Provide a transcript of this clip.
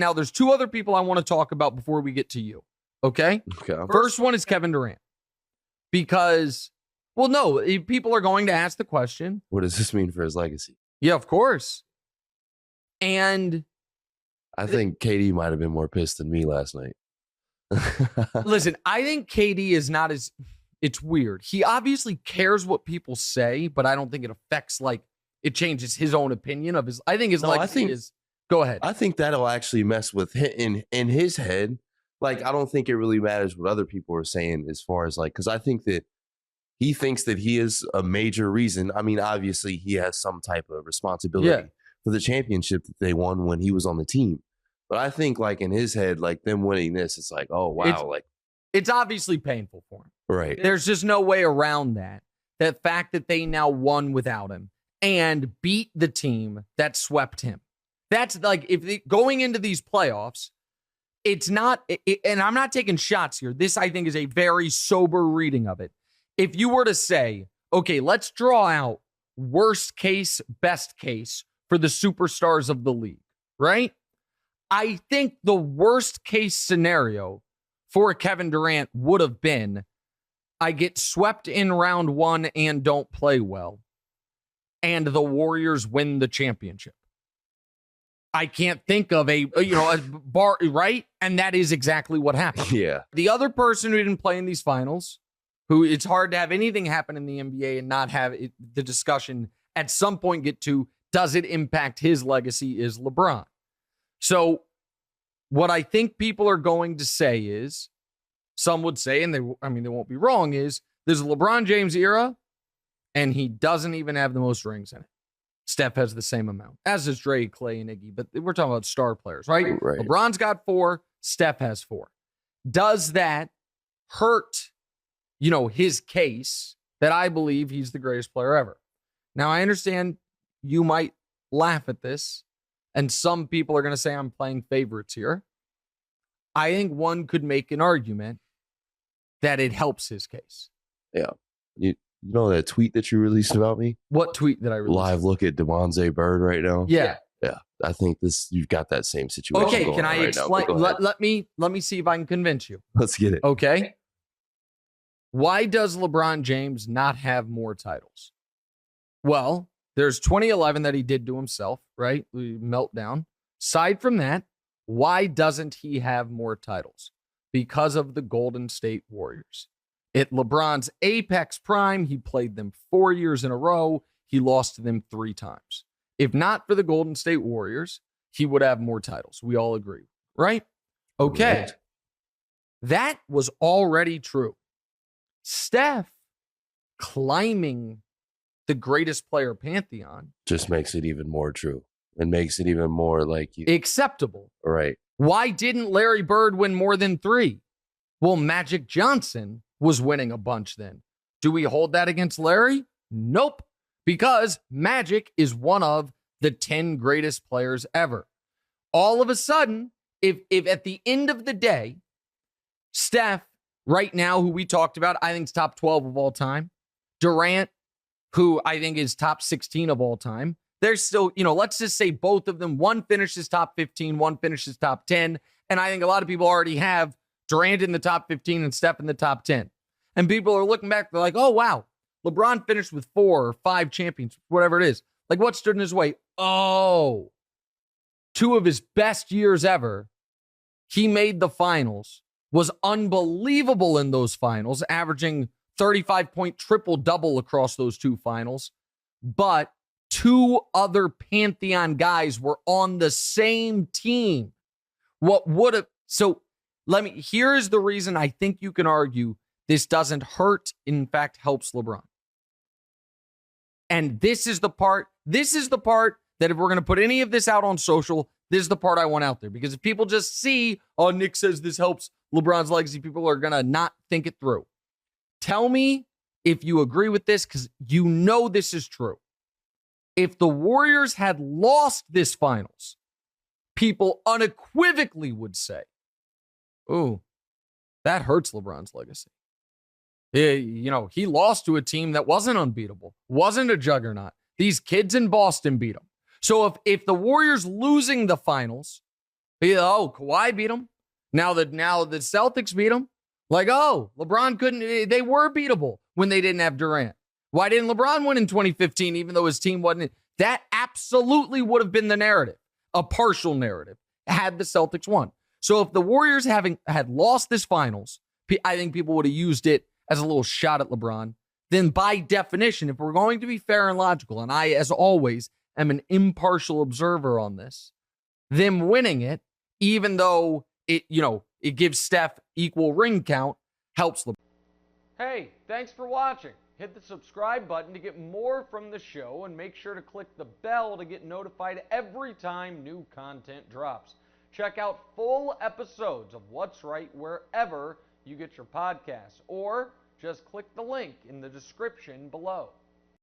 Now, there's two other people I want to talk about before we get to you. Okay? Okay. First one is Kevin Durant. Because, well, no, people are going to ask the question. What does this mean for his legacy? Yeah, of course. And I think KD might have been more pissed than me last night. listen, I think KD is not as, it's weird. He obviously cares what people say, but I don't think it affects, like, it changes his own opinion of his, I think his legacy is, go ahead. I think that'll actually mess with him in his head. Like, I don't think it really matters what other people are saying as far as, like, because I think that he thinks that he is a major reason. I mean, obviously, he has some type of responsibility for the championship that they won when he was on the team. But I think, like, in his head, like, them winning this, it's like, oh, wow. It's obviously painful for him. Right. There's just no way around that. The fact that they now won without him and beat the team that swept him. That's like, going into these playoffs, it's not, and I'm not taking shots here. This, I think, is a very sober reading of it. If you were to say, okay, let's draw out worst case, best case for the superstars of the league, right? I think the worst case scenario for Kevin Durant would have been, I get swept in round one and don't play well, and the Warriors win the championship. I can't think of a bar, right? And that is exactly what happened. Yeah. The other person who didn't play in these finals, who it's hard to have anything happen in the NBA and not have the discussion at some point get to, does it impact his legacy, is LeBron. So what I think people are going to say is, some would say, and they won't be wrong, is there's a LeBron James era, and he doesn't even have the most rings in it. Steph has the same amount, as does Dre, Clay, and Iggy, but we're talking about star players, right? Right. LeBron's got 4, Steph has 4. Does that hurt, his case that I believe he's the greatest player ever? Now, I understand you might laugh at this, and some people are going to say I'm playing favorites here. I think one could make an argument that it helps his case. Yeah. You know that tweet that you released about me? What tweet did I release? Live look at Devontae Bird right now. Yeah. Yeah. I think you've got that same situation. Okay, going can I right explain? Let me see if I can convince you. Let's get it. Okay. Why does LeBron James not have more titles? Well, there's 2011 that he did to himself, right? Meltdown. Aside from that, why doesn't he have more titles? Because of the Golden State Warriors. At LeBron's apex prime, he played them 4 years in a row. He lost to them 3 times. If not for the Golden State Warriors, he would have more titles. We all agree, right? Okay. Right. That was already true. Steph climbing the greatest player pantheon just makes it even more true. It makes it even more like acceptable. Right. Why didn't Larry Bird win more than 3? Well, Magic Johnson was winning a bunch then. Do we hold that against Larry? Nope. Because Magic is one of the 10 greatest players ever. All of a sudden, if at the end of the day, Steph, right now, who we talked about, I think is top 12 of all time. Durant, who I think is top 16 of all time. There's still, let's just say both of them. One finishes top 15, one finishes top 10. And I think a lot of people already have Durant in the top 15 and Steph in the top 10. And people are looking back, they're like, oh, wow, LeBron finished with 4 or 5 champions, whatever it is. Like, what stood in his way? Oh, 2 of his best years ever. He made the finals, was unbelievable in those finals, averaging 35-point triple-double across those 2 finals. But 2 other Pantheon guys were on the same team. What would have, so here is the reason I think you can argue this doesn't hurt, in fact, helps LeBron. And this is the part that if we're going to put any of this out on social, this is the part I want out there. Because if people just see, oh, Nick says this helps LeBron's legacy, people are going to not think it through. Tell me if you agree with this, because this is true. If the Warriors had lost this finals, people unequivocally would say, ooh, that hurts LeBron's legacy. He lost to a team that wasn't unbeatable, wasn't a juggernaut. These kids in Boston beat him. So if the Warriors losing the finals Oh, Kawhi beat them. Now the Celtics beat them. Like, oh, LeBron couldn't. They were beatable when they didn't have Durant. Why didn't LeBron win in 2015, even though his team wasn't? That absolutely would have been the narrative, a partial narrative, had the Celtics won. So if the Warriors had lost this finals, I think people would have used it as a little shot at LeBron. Then by definition, if we're going to be fair and logical, and I, as always, am an impartial observer on this, them winning it, even though it gives Steph equal ring count, helps LeBron. Hey, thanks for watching. Hit the subscribe button to get more from the show, and make sure to click the bell to get notified every time new content drops. Check out full episodes of What's Right wherever you get your podcasts, or just click the link in the description below.